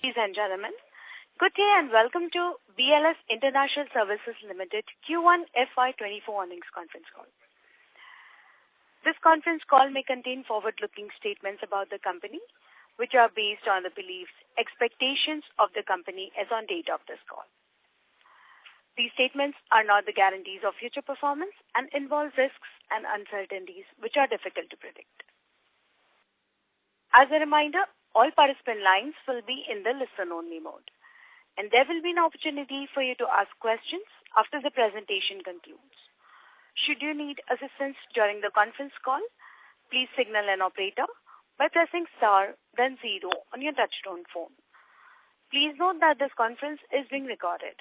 Ladies and gentlemen, good day and welcome to BLS International Services Limited Q1 FY2024 earnings conference call. This conference call may contain forward-looking statements about the company, which are based on the beliefs, expectations of the company as on date of this call. These statements are not the guarantees of future performance and involve risks and uncertainties which are difficult to predict. As a reminder, all participant lines will be in the listen-only mode, and there will be an opportunity for you to ask questions after the presentation concludes. Should you need assistance during the conference call, please signal an operator by pressing star then 0 on your touchtone phone. Please note that this conference is being recorded.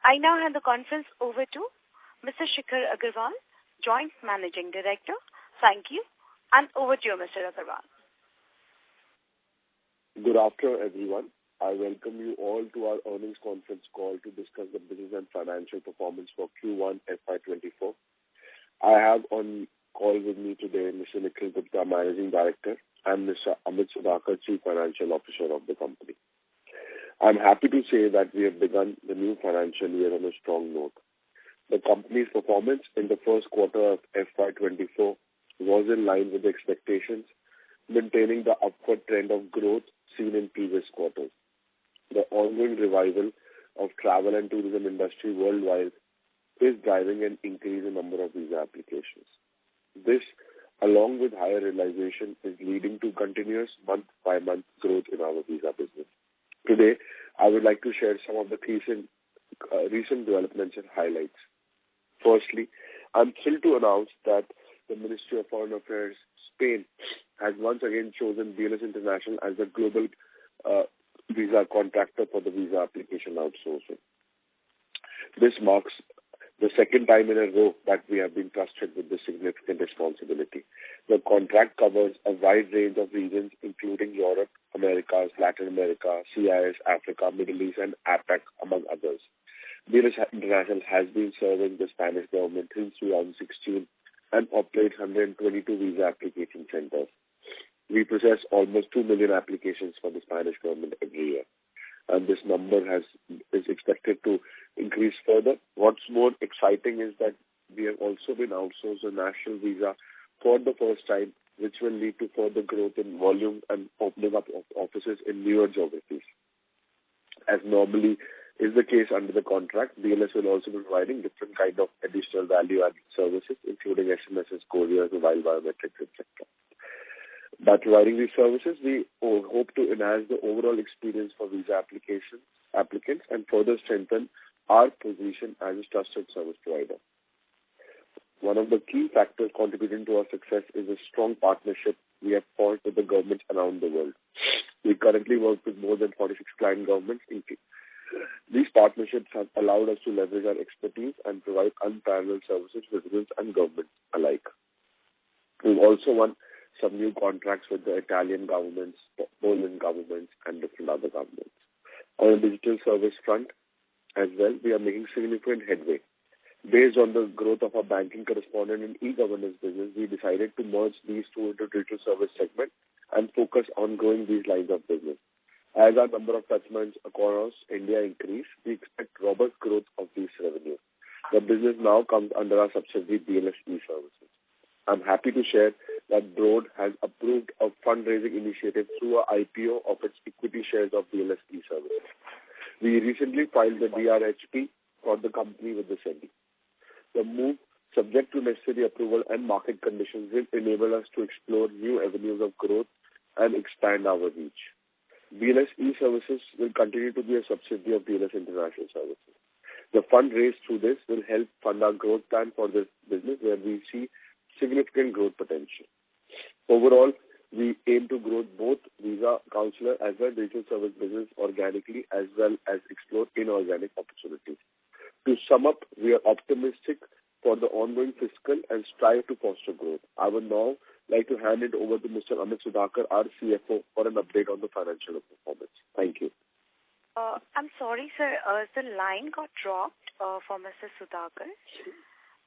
I now hand the conference over to Mr. Shikhar Agarwal, Joint Managing Director. Thank you, and over to you, Mr. Agarwal. Good afternoon, everyone. I welcome you all to our earnings conference call to discuss the business and financial performance for Q1 FY24. I have on call with me today Mr. Nikhil Gupta, Managing Director, and Mr. Amit Sudhakar, Chief Financial Officer of the company. I'm happy to say that we have begun the new financial year on a strong note. The company's performance in the first quarter of FY24 was in line with expectations, maintaining the upward trend of growth seen in previous quarters. The ongoing revival of travel and tourism industry worldwide is driving an increase in number of visa applications. This, along with higher realization, is leading to continuous month-by-month growth in our visa business. Today, I would like to share some of the recent developments and highlights. Firstly, I'm thrilled to announce that the Ministry of Foreign Affairs, Spain, has once again chosen BLS International as the global visa contractor for the visa application outsourcing. This marks the second time in a row that we have been trusted with this significant responsibility. The contract covers a wide range of regions, including Europe, Americas, Latin America, CIS, Africa, Middle East, and APAC, among others. BLS International has been serving the Spanish government since 2016 and operates 122 visa application centers. We process almost 2 million applications for the Spanish government every year, and this number is expected to increase further. What's more exciting is that we have also been outsourced a national visa for the first time, which will lead to further growth in volume and opening up of offices in newer geographies. As normally is the case under the contract, BLS will also be providing different kind of additional value-added services, including SMSs, couriers, mobile biometrics, etc. By providing these services, we hope to enhance the overall experience for visa applicants and further strengthen our position as a trusted service provider. One of the key factors contributing to our success is a strong partnership we have forged with the governments around the world. We currently work with more than 46 client governments. These partnerships have allowed us to leverage our expertise and provide unparalleled services to citizens and governments alike. We've also won some new contracts with the Italian governments, Poland governments, and different other governments. On the digital service front as well, we are making significant headway. Based on the growth of our banking correspondent and e-governance business, we decided to merge these two into digital service segment and focus on growing these lines of business. As our number of touchpoints across India increase, we expect robust growth of these revenues. The business now comes under our subsidiary BLS e-Services. I'm happy to share that Board has approved a fundraising initiative through an IPO of its equity shares of BLS e-Services. We recently filed the DRHP for the company with the SEBI. The move, subject to necessary approval and market conditions, will enable us to explore new avenues of growth and expand our reach. BLS e-Services will continue to be a subsidiary of BLS International Services. The fund raised through this will help fund our growth plan for this business, where we see significant growth potential. Overall, we aim to grow both visa counselor as well as digital service business organically, as well as explore inorganic opportunities. To sum up, we are optimistic for the ongoing fiscal and strive to foster growth. I would now like to hand it over to Mr. Amit Sudhakar, our CFO, for an update on the financial performance. Thank you. I'm sorry, sir. The line got dropped for Mr. Sudhakar.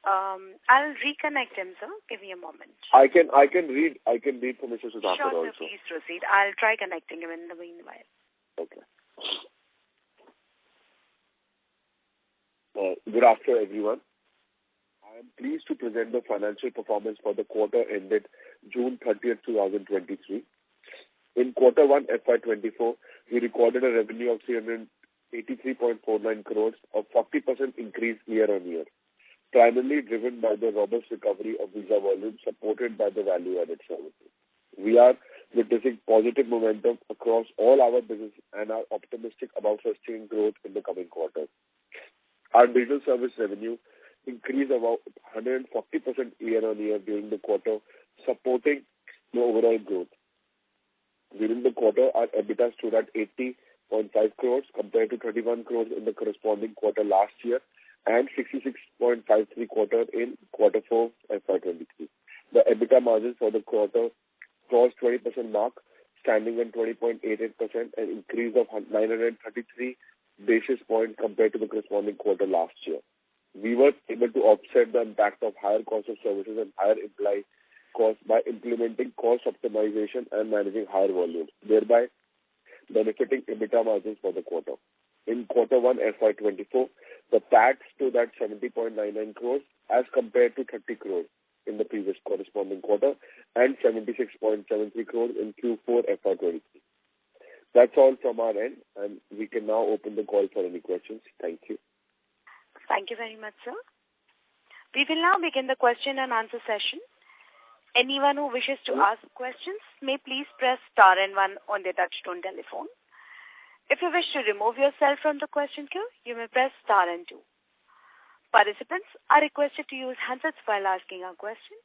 I'll reconnect him, sir. Give me a moment. I can read for Mr. Sudhakar sure, also. Sir, please proceed. I'll try connecting him in the meanwhile. Okay. Good afternoon, everyone. I am pleased to present the financial performance for the quarter ended June 30th, 2023. In quarter 1 FY24, we recorded a revenue of 383.49 crores, a 40% increase year-on-year, primarily driven by the robust recovery of visa volume supported by the value-added services. We are witnessing positive momentum across all our business and are optimistic about sustained growth in the coming quarters. Our digital service revenue increased about 140% year-on-year during the quarter, supporting the overall growth. During the quarter, our EBITDA stood at 80.5 crores compared to 31 crores in the corresponding quarter last year and 66.53 quarter in quarter 4 FY23. The EBITDA margin for the quarter crossed 20% mark, standing at 20.88%, an increase of 933 basis points compared to the corresponding quarter last year. We were able to offset the impact of higher cost of services and higher employee costs by implementing cost optimization and managing higher volumes, thereby benefiting EBITDA margins for the quarter. In quarter 1 FY24, the PAT stood at 70.99 crores as compared to 30 crores in the previous corresponding quarter and 76.73 crores in Q4 FY23. That's all from our end, and we can now open the call for any questions. Thank you. Thank you very much, sir. We will now begin the question and answer session. Anyone who wishes to ask questions may please press star and 1 on their touchtone telephone. If you wish to remove yourself from the question queue, you may press star and 2. Participants are requested to use handsets while asking a question.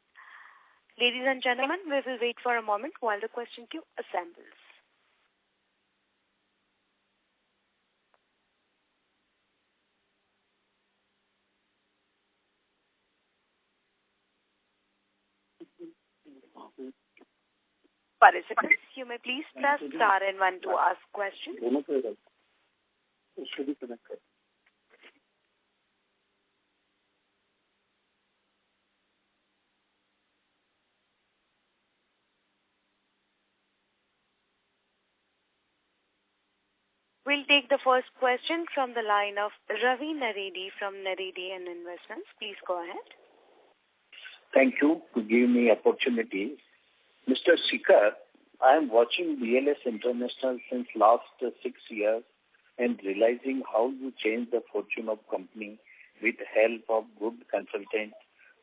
Ladies and gentlemen, we will wait for a moment while the question queue assembles. Participants, you may please press star and 1 to ask questions. We'll take the first question from the line of Ravi Naredi from Naredi and Investments. Please go ahead. Thank you for giving me opportunity. Mr. Shikhar, I am watching BLS International since last 6 years and realizing how you change the fortune of company with help of good consultants.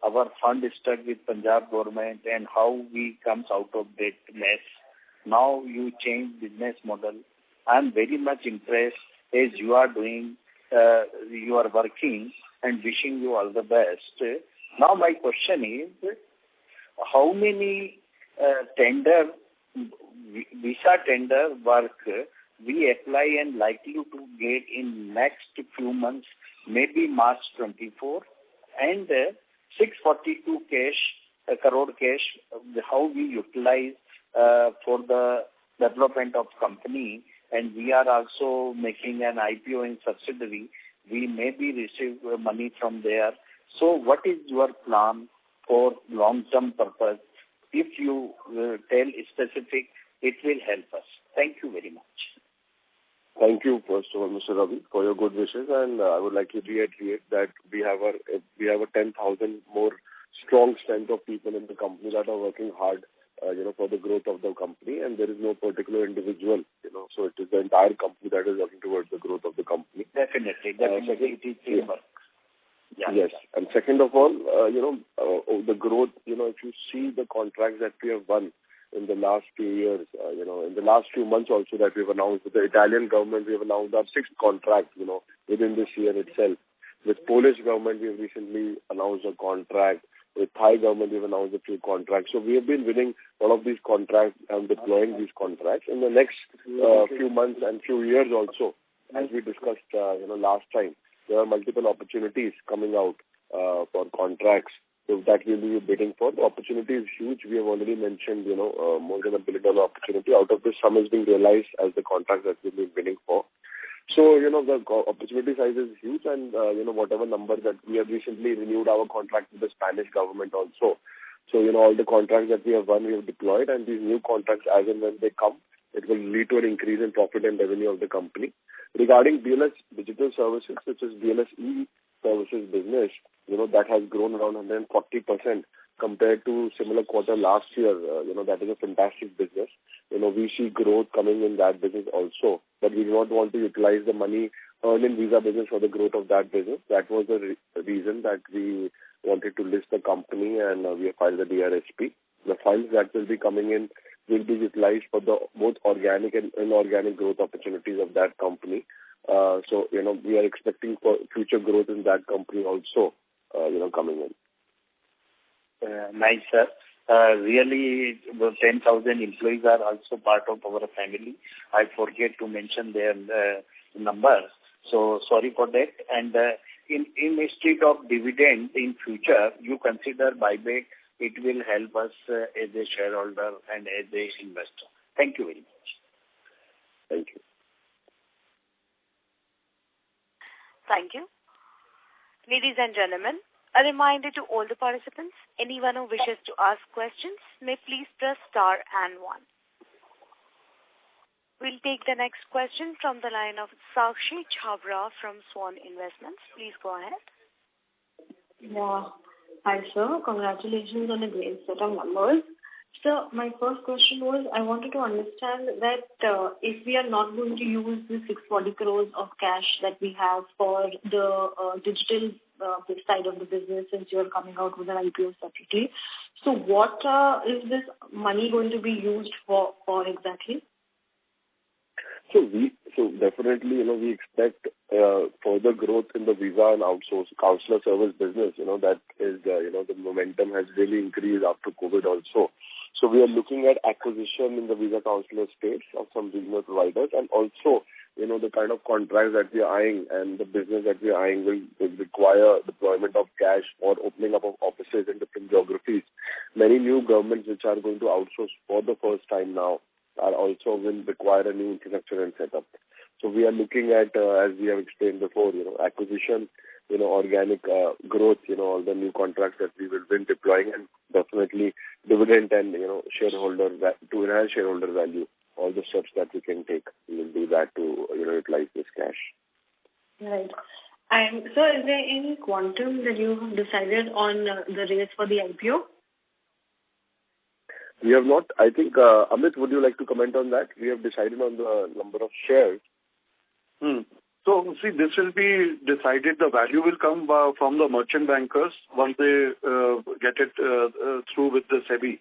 Our fund stuck with Punjab government and how we comes out of that mess. Now you change business model. I am very much impressed as you are doing, you are working and wishing you all the best. Now my question is, how many visa tender work we apply and likely to get in next few months, maybe March 24, and 642 crore cash, how we utilize for the development of company, and we are also making an IPO in subsidiary. We maybe receive money from there. So what is your plan for long-term purpose? If you tell specific, it will help us. Thank you very much. Thank you, first of all, Mr. Ravi, for your good wishes, and I would like to reiterate that we have a 10,000 more strong strength of people in the company that are working hard, for the growth of the company, and there is no particular individual, so it is the entire company that is working towards the growth of the company. Definitely, it is teamwork. Yeah. Yes, and second of all, the growth, if you see the contracts that we have won in the last few years, in the last few months also that we've announced with the Italian government, we have announced our 6th contract, within this year itself. With Polish government, we have recently announced a contract. With Thai government, we've announced a few contracts. So we have been winning all of these contracts and deploying these contracts. In the next few months and few years also, as we discussed, last time, there are multiple opportunities coming out for contracts so that we'll be bidding for. The opportunity is huge. We have already mentioned, more than $1 billion opportunity. Out of this, some is being realized as the contracts that we've been bidding for. So, the opportunity size is huge, and, whatever number that we have recently renewed our contract with the Spanish government also. So, all the contracts that we have won, we have deployed, and these new contracts, as and when they come, it will lead to an increase in profit and revenue of the company. Regarding BLS Digital Services, which is BLS e-services business, that has grown around 140% compared to similar quarter last year. That is a fantastic business. We see growth coming in that business also, but we do not want to utilize the money earned in visa business for the growth of that business. That was the reason that we wanted to list the company, and we have filed the DRHP. The funds that will be coming in will be utilized for the both organic and inorganic growth opportunities of that company. So, we are expecting for future growth in that company also, coming in. Nice, sir. Really, the 10,000 employees are also part of our family. I forget to mention their numbers, so sorry for that. And instead of dividend in future, you consider buyback. It will help us as a shareholder and as a investor. Thank you very much. Thank you. Thank you. Ladies and gentlemen, a reminder to all the participants, anyone who wishes to ask questions may please press star and 1. We'll take the next question from the line of Sakshi Chhabra from Swan Investments. Please go ahead. Yeah. Hi, sir. Congratulations on a great set of numbers. So my first question was, I wanted to understand that if we are not going to use the 640 crores of cash that we have for the digital side of the business, since you are coming out with an IPO separately, so what is this money going to be used for exactly? So definitely, we expect further growth in the visa and outsource counselor service business. That is, the momentum has really increased after COVID also. So we are looking at acquisition in the visa counselor space of some regional providers, and also, the kind of contracts that we are eyeing and the business that we are eyeing will require deployment of cash or opening up of offices in different geographies. Many new governments which are going to outsource for the first time now are also will require a new infrastructure and setup. So we are looking at, as we have explained before, acquisition, organic growth, all the new contracts that we will be deploying, and definitely dividend and, shareholder to enhance shareholder value. All the steps that we can take, we will do that to, utilize this cash. Right. And so is there any quantum that you have decided on the raise for the IPO? We have not. I think, Amit, would you like to comment on that? We have decided on the number of shares. So, see, this will be decided, the value will come from the merchant bankers once they get it through with the SEBI.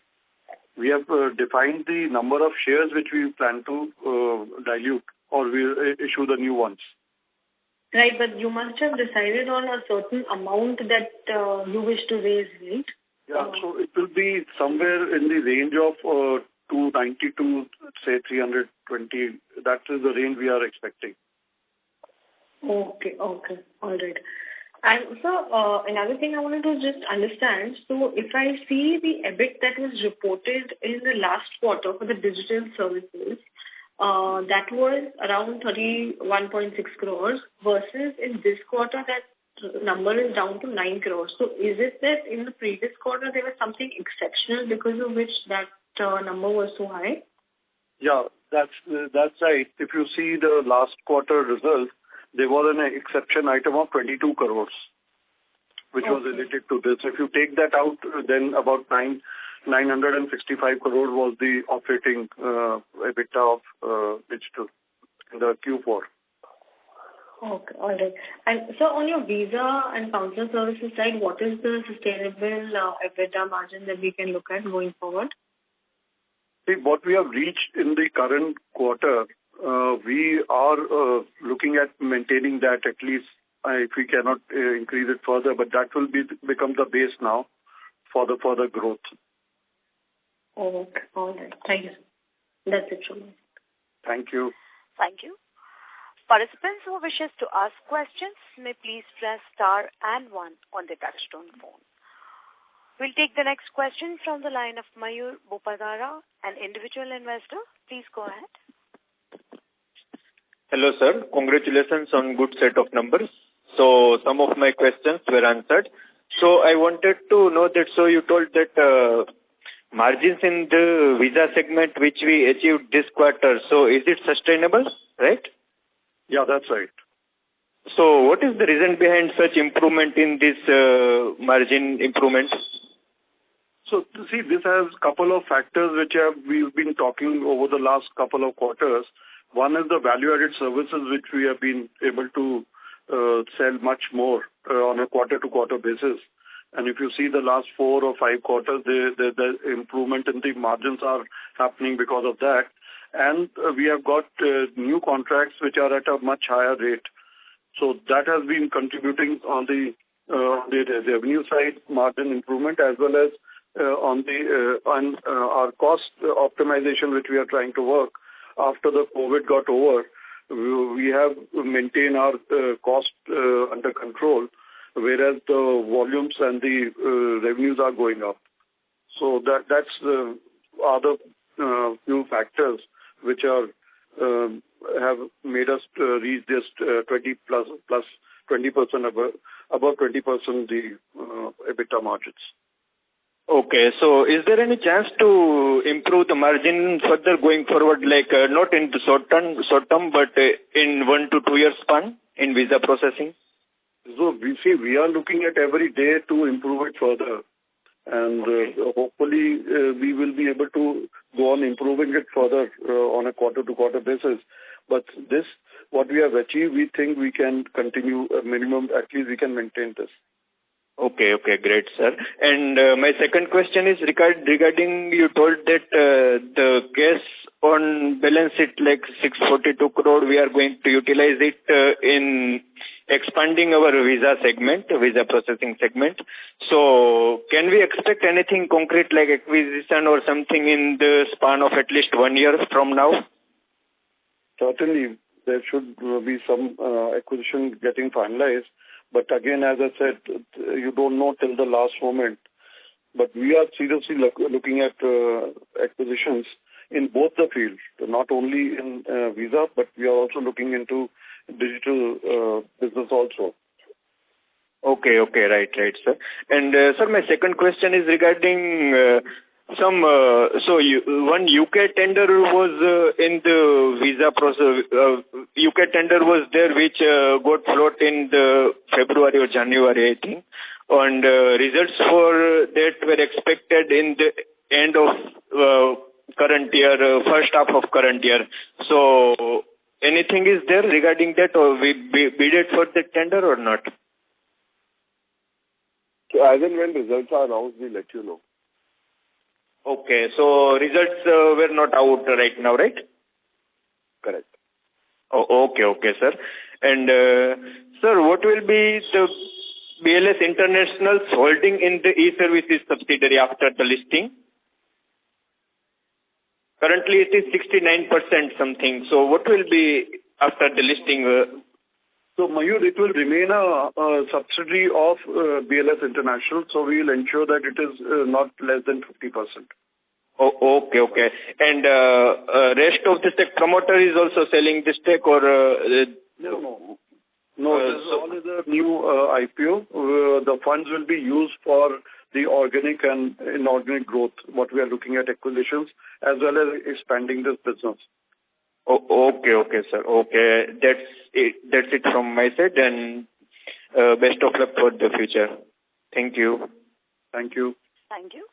We have defined the number of shares which we plan to dilute, or we issue the new ones. Right, but you must have decided on a certain amount that you wish to raise, right? Yeah, so it will be somewhere in the range of 290 to, say, 320. That is the range we are expecting. Okay, all right. And so another thing I wanted to just understand, so if I see the EBIT that was reported in the last quarter for the digital services, that was around 31.6 crores versus in this quarter that number is down to 9 crores. So is it that in the previous quarter there was something exceptional because of which that number was so high? Yeah, that's right. If you see the last quarter results, there was an exception item of 22 crores, which was related to this. If you take that out, then about 965 crores was the operating EBITDA of digital in the Q4. Okay, all right. And so on your visa and counselor services side, what is the sustainable EBITDA margin that we can look at going forward? See, what we have reached in the current quarter, we are looking at maintaining that at least, if we cannot increase it further, but that will become the base now for the further growth. Okay, all right. Thank you. That's it from me. Thank you. Thank you. Participants who wishes to ask questions may please press star and 1 on the touchtone phone. We'll take the next question from the line of Mayur Bopadara, an individual investor. Please go ahead. Hello, sir. Congratulations on good set of numbers. So some of my questions were answered. So I wanted to know that, so you told that margins in the visa segment which we achieved this quarter, so is it sustainable, right? Yeah, that's right. So what is the reason behind such improvement in this margin improvement? So, see, this has a couple of factors which we've been talking over the last couple of quarters. One is the value-added services which we have been able to sell much more on a quarter-to-quarter basis. And if you see the last 4 or 5 quarters, the improvement in the margins are happening because of that. And we have got new contracts which are at a much higher rate. So that has been contributing on the revenue side, margin improvement, as well as on our cost optimization, which we are trying to work. After the COVID got over, we have maintained our cost under control, whereas the volumes and the revenues are going up. So that's other few factors which are have made us reach this 20 plus 20% above 20% the EBITDA margins. Okay, so is there any chance to improve the margin further going forward, like not in the short term, but in 1 to 2 years span in visa processing? So we are looking at every day to improve it further, and hopefully we will be able to go on improving it further on a quarter-to-quarter basis. But this, what we have achieved, we think we can continue minimum, at least we can maintain this. Okay, great, sir. And my second question is regarding you told that the cash on balance sheet, like 642 crore, we are going to utilize it in expanding our visa processing segment. So can we expect anything concrete like acquisition or something in the span of at least 1 year from now? Certainly, there should be some acquisition getting finalized. But again, as I said, you don't know till the last moment. But we are seriously looking at acquisitions in both the fields, not only in visa, but we are also looking into digital business also. Okay, right, sir. And sir, my second question is regarding one UK tender was in the visa process. UK tender was there which got float in the February or January, I think. And results for that were expected in the end of current year, first half of current year. So anything is there regarding that, or we bid for the tender or not? So as and when results are announced, we'll let you know. Okay, so results were not out right now, right? Correct. Oh, okay, sir. And sir, what will be the BLS International's holding in the e-services subsidiary after the listing? Currently, it is 69% something. So what will be after the listing? So, Mayur, it will remain a subsidiary of BLS International, so we will ensure that it is not less than 50%. Oh, okay. And rest of the stake promoter is also selling the stake, or? No, this is all the new IPO. The funds will be used for the organic and inorganic growth, what we are looking at acquisitions, as well as expanding this business. Oh, okay, sir. Okay, that's it from my side, and best of luck for the future. Thank you. Thank you. Thank you.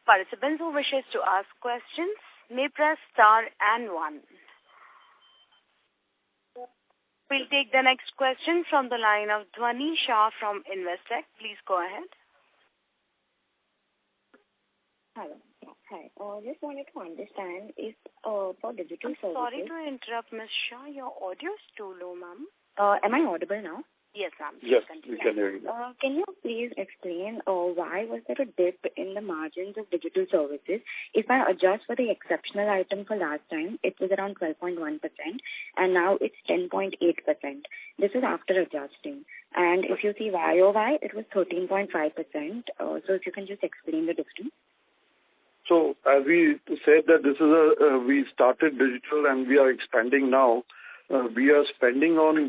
Participants who wishes to ask questions may press star and 1. We'll take the next question from the line of Dhwani Shah from Investec. Please go ahead. Hello. Hi. Just wanted to understand if for digital services... Sorry to interrupt, Ms. Shah. Your audio is too low, ma'am. Am I audible now? Yes, ma'am. Yes, we can hear you. Can you please explain why was there a dip in the margins of digital services? If I adjust for the exceptional item for last time, it was around 12.1%, and now it's 10.8%. This is after adjusting. And if you see YOY, it was 13.5%. So if you can just explain the difference. So as we said that this is we started digital and we are expanding now. we are spending on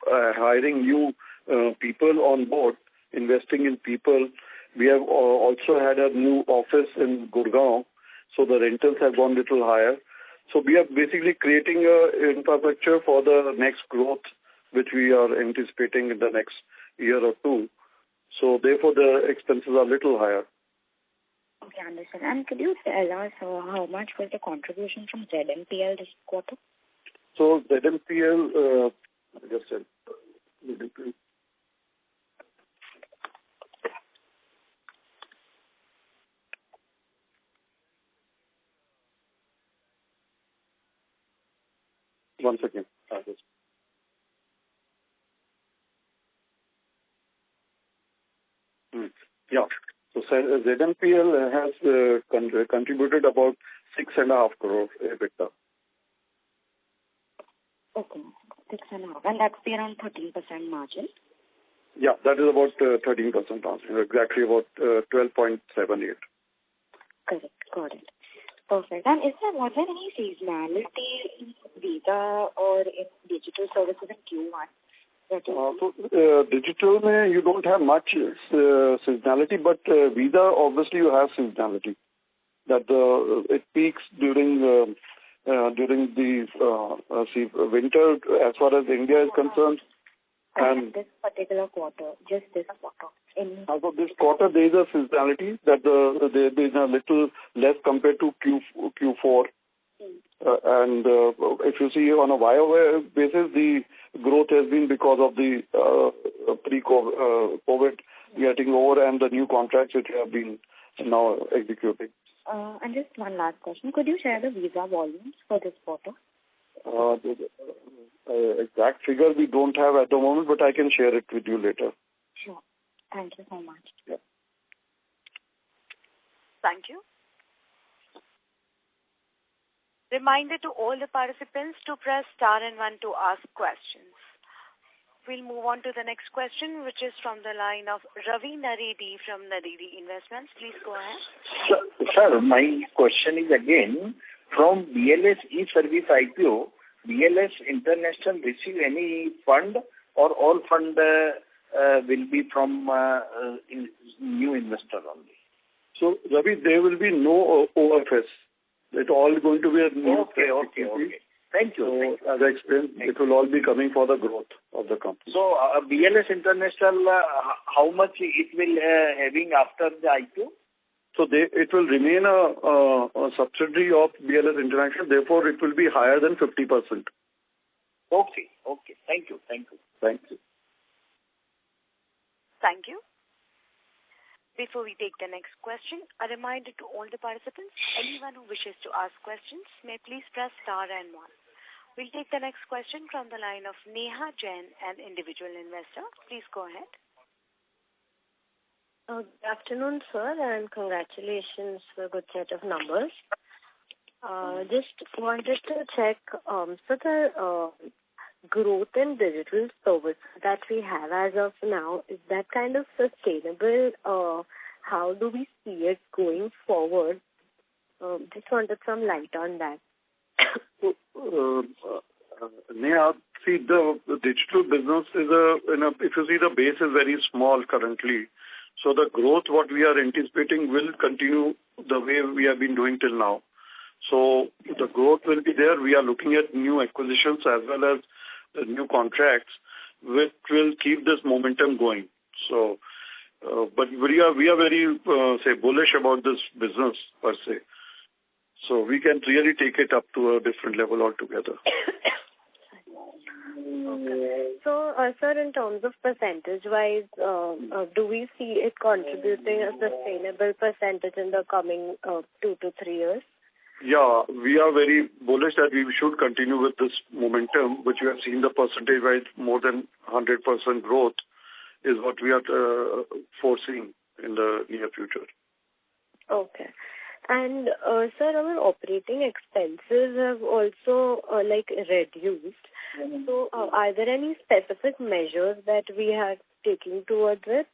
hiring new people on board, investing in people. We have also had a new office in Gurgaon, so the rentals have gone a little higher. So we are basically creating an infrastructure for the next growth, which we are anticipating in the next year or two. So therefore, the expenses are a little higher. Okay, understood. And could you tell us how much was the contribution from ZMPL this quarter? So ZMPL, just said, one second. Yeah. So ZMPL has contributed about 6.5 crore EBITDA. Okay, 6.5, and that's be around 13% margin. Yeah, that is about 13% margin, exactly about 12.78. Correct, got it. Perfect. And was there any seasonality in Visa or in digital services in Q1? So digital, you don't have much seasonality, but Visa, obviously, you have seasonality. That it peaks during the winter, as far as India is concerned. And this particular quarter, just this quarter. So this quarter, there is a seasonality that there is a little less compared to Q4. And if you see on a YOY basis, the growth has been because of the pre-COVID getting over and the new contracts which have been now executing. And just one last question. Could you share the Visa volumes for this quarter? Exact figure we don't have at the moment, but I can share it with you later. Sure. Thank you so much. Yeah. Thank you. Reminder to all the participants to press star and 1 to ask questions. We'll move on to the next question, which is from the line of Ravi Naredi from Naredi Investments. Please go ahead. Sir, my question is again, from BLS e-service IPO, BLS International receive any fund or all fund will be from new investor only? So, Ravi, there will be no OFS. It's all going to be a new. Okay. Thank you. So, as I explained, it will all be coming for the growth of the company. So, BLS International, how much it will having after the IPO? So, it will remain a subsidiary of BLS International. Therefore, it will be higher than 50%. Okay. Thank you. Thank you. Thank you. Before we take the next question, a reminder to all the participants, anyone who wishes to ask questions may please press star and 1. We'll take the next question from the line of Neha Jain, an individual investor. Please go ahead. Good afternoon, sir, and congratulations for a good set of numbers. Just wanted to check, so the growth in digital service that we have as of now, is that kind of sustainable? How do we see it going forward? Just wanted some light on that. Neha, see, the digital business is if you see, the base is very small currently. So the growth what we are anticipating will continue the way we have been doing till now. So the growth will be there. We are looking at new acquisitions as well as new contracts, which will keep this momentum going. So, but we are very bullish about this business per se. So we can really take it up to a different level altogether. Okay. So, sir, in terms of percentage-wise, do we see it contributing a sustainable percentage in the coming 2 to 3 years? Yeah, we are very bullish that we should continue with this momentum, which we have seen the percentage-wise more than 100% growth is what we are foreseeing in the near future. Okay. And, sir, our operating expenses have also, reduced. Mm-hmm. So, are there any specific measures that we are taking towards it?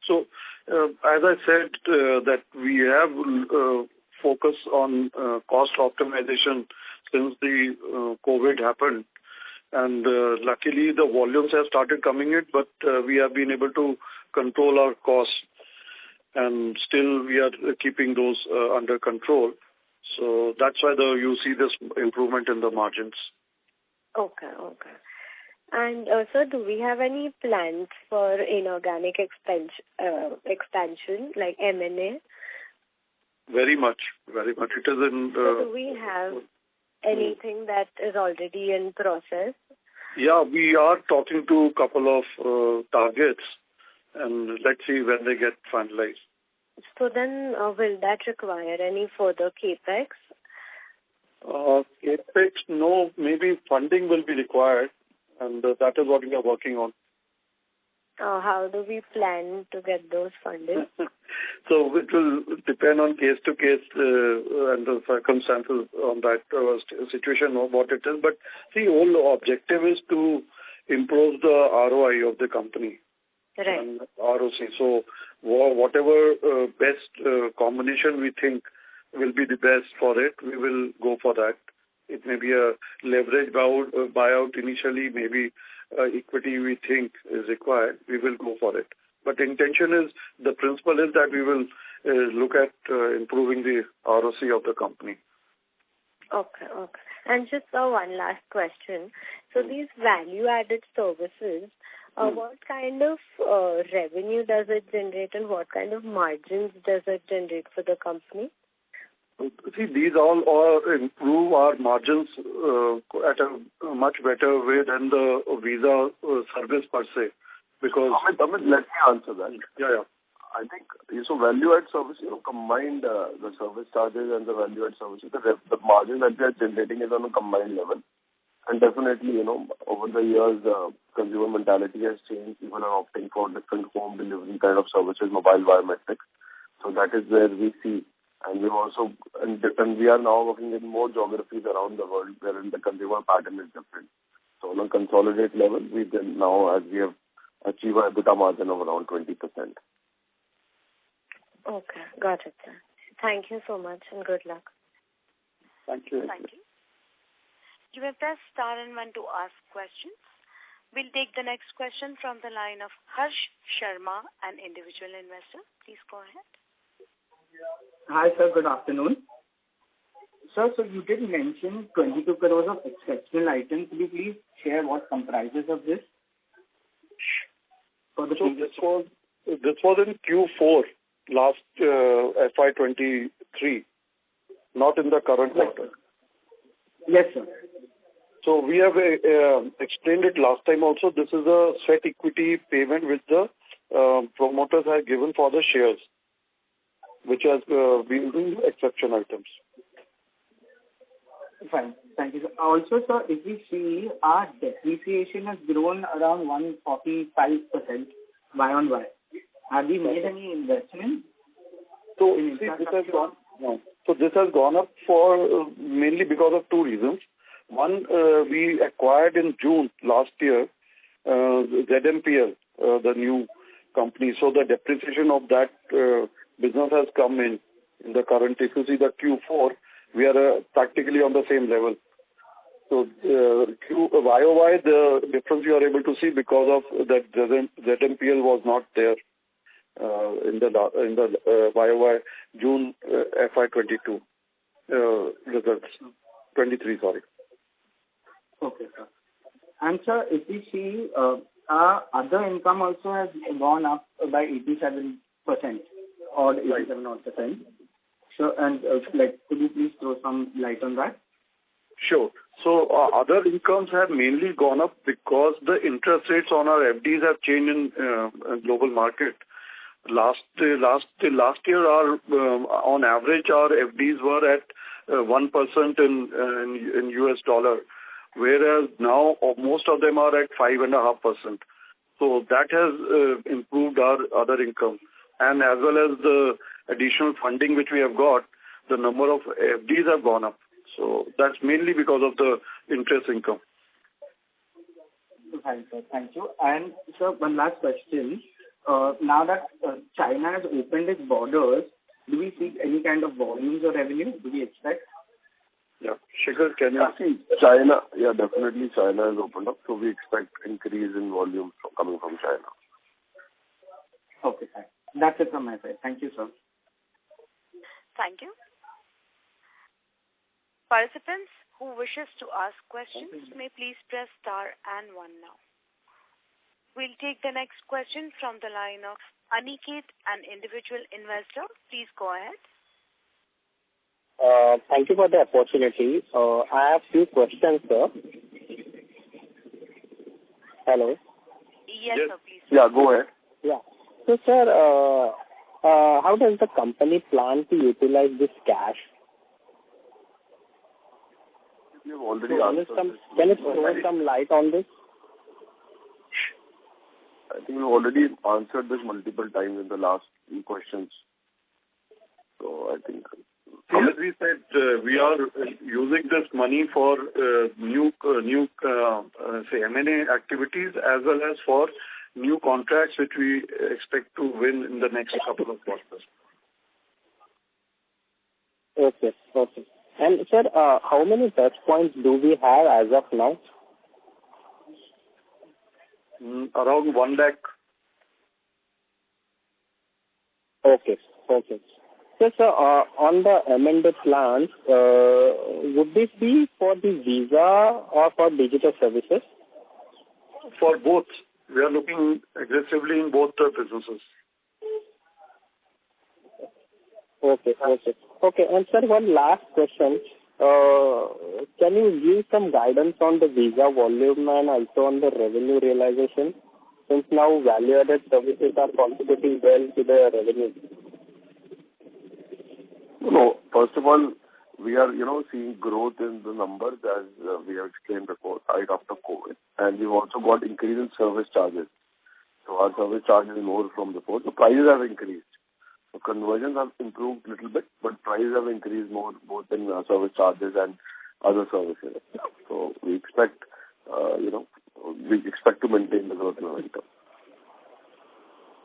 So, as I said, that we have focus on cost optimization since the COVID happened. And luckily, the volumes have started coming in, but we have been able to control our costs. And still, we are keeping those under control. So that's why you see this improvement in the margins. Okay. And sir, do we have any plans for inorganic expansion like M&A? Very much. It is in... So do we have anything that is already in process? Yeah, we are talking to a couple of targets, and let's see when they get finalized. So then will that require any further CAPEX? CAPEX, no. Maybe funding will be required, and that is what we are working on. How do we plan to get those funded? So it will depend on case to case and the circumstances on that situation of what it is. But see, whole objective is to improve the ROI of the company. Right. And ROC. So whatever best combination we think will be the best for it, we will go for that. It may be a leverage buyout initially, maybe equity we think is required, we will go for it. But the intention is, the principle is that we will look at improving the ROC of the company. Okay. And just one last question. So these value-added services, what kind of revenue does it generate and what kind of margins does it generate for the company? See, these all improve our margins at a much better way than the visa service per se. Because Amit, let me answer that. Yeah. I think so. Value-add service, combined the service charges and the value-add services, the margin that we are generating is on a combined level. And definitely, over the years, consumer mentality has changed. People are opting for different home delivery kind of services, mobile biometrics. So that is where we see. And we also, and we are now working in more geographies around the world wherein the consumer pattern is different. So on a consolidated level, we then now, as we have achieved an EBITDA margin of around 20%. Okay, got it, sir. Thank you so much and good luck. Thank you. You may press star and 1 to ask questions. We'll take the next question from the line of Harsh Sharma, an individual investor. Please go ahead. Hi, sir. Good afternoon. Sir, so you did mention 22 crores of exceptional items. Could you please share what comprises of this? This was in Q4 last FY23, not in the current quarter. Yes, sir. So we have explained it last time also. This is a sweat equity payment which the promoters have given for the shares, which has been the exception items. Fine. Thank you, sir. Also, sir, if we see our depreciation has grown around 145% Y on Y. Have we made any investment? So this has gone up for mainly because of two reasons. One, we acquired in June last year ZMPL, the new company. So the depreciation of that business has come in the current. If you see the Q4, we are practically on the same level. So YOY, the difference you are able to see because of that ZMPL was not there in the YOY June FY22 results. 23, sorry. Okay, sir. And sir, if we see our other income also has gone up by 87% or 87%. So, and could you please throw some light on that? Sure. So other incomes have mainly gone up because the interest rates on our FDs have changed in global market. Last year, our on average, our FDs were at 1% in US dollar, whereas now most of them are at 5.5%. So that has improved our other income. And as well as the additional funding which we have got, the number of FDs have gone up. So that's mainly because of the interest income. Fine, sir. Thank you. And sir, one last question. Now that China has opened its borders, do we see any kind of volumes or revenue? Do we expect? Yeah. Shikhar, can you see China? Yeah, definitely China has opened up, so we expect increase in volume coming from China. Okay, sir. That's it from my side. Thank you, sir. Thank you. Participants who wishes to ask questions may please press star and 1 now. We'll take the next question from the line of Aniket, an individual investor. Please go ahead. Thank you for the opportunity. I have few questions, sir. Hello? Yes, sir, please. Yeah, go ahead. Yeah. So, sir, how does the company plan to utilize this cash? You've already answered this. Can you throw some light on this? I think we've already answered this multiple times in the last few questions. So I think... As we said, we are using this money for new M&A activities as well as for new contracts which we expect to win in the next couple of quarters. Okay. And sir, how many touch points do we have as of now? Around 1 lakh. Okay. So, sir, on the M&A plans, would this be for the visa or for digital services? For both. We are looking aggressively in both the businesses. Okay. And sir, one last question. Can you give some guidance on the visa volume and also on the revenue realization? Since now value-added services are contributing well to the revenue. No, first of all, we are, seeing growth in the numbers as we have explained before, right after COVID. And we've also got increase in service charges. So our service charge is more from before. So prices have increased. So conversions have improved a little bit, but prices have increased more, both in service charges and other services. So we expect, to maintain the growth momentum.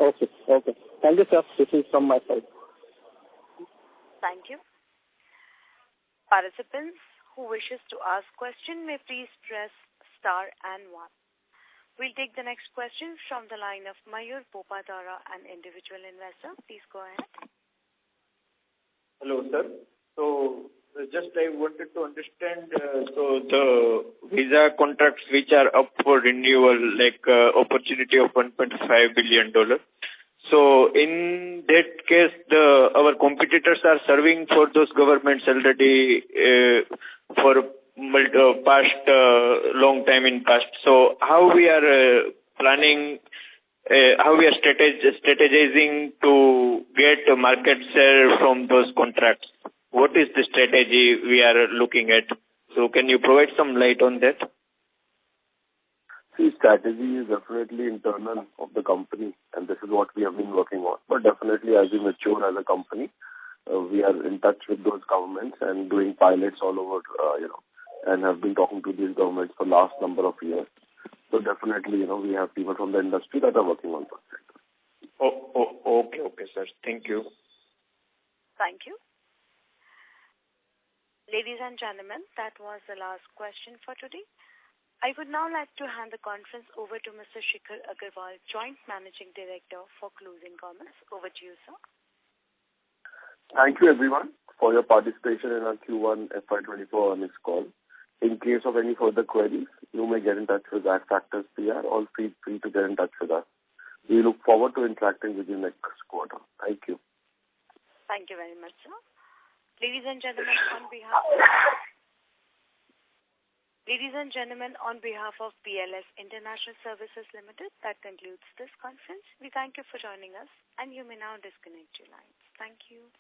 Okay. Thank you, sir. This is from my side. Thank you. Participants who wishes to ask question may please press star and 1. We'll take the next question from the line of Mayur Popadara, an individual investor. Please go ahead. Hello, sir. So, just I wanted to understand, so the visa contracts which are up for renewal, like opportunity of $1.5 billion. So, in that case, our competitors are serving for those governments already for past long time in past. So, how we are planning, how we are strategizing to get a market share from those contracts? What is the strategy we are looking at? So, can you provide some light on that? See, strategy is definitely internal of the company, and this is what we have been working on. But definitely, as we mature as a company, we are in touch with those governments and doing pilots all over, and have been talking to these governments for last number of years. So definitely, we have people from the industry that are working on projects. Okay, sir. Thank you. Thank you. Ladies and gentlemen, that was the last question for today. I would now like to hand the conference over to Mr. Shikhar Agarwal, Joint Managing Director, for closing comments. Over to you, sir. Thank you, everyone, for your participation in our Q1 FY24 earnings call. In case of any further queries, you may get in touch with Factors PR or feel free to get in touch with us. We look forward to interacting with you next quarter. Thank you. Thank you very much, sir. Ladies and gentlemen, on behalf of BLS International Services Limited, that concludes this conference. We thank you for joining us, and you may now disconnect your lines. Thank you.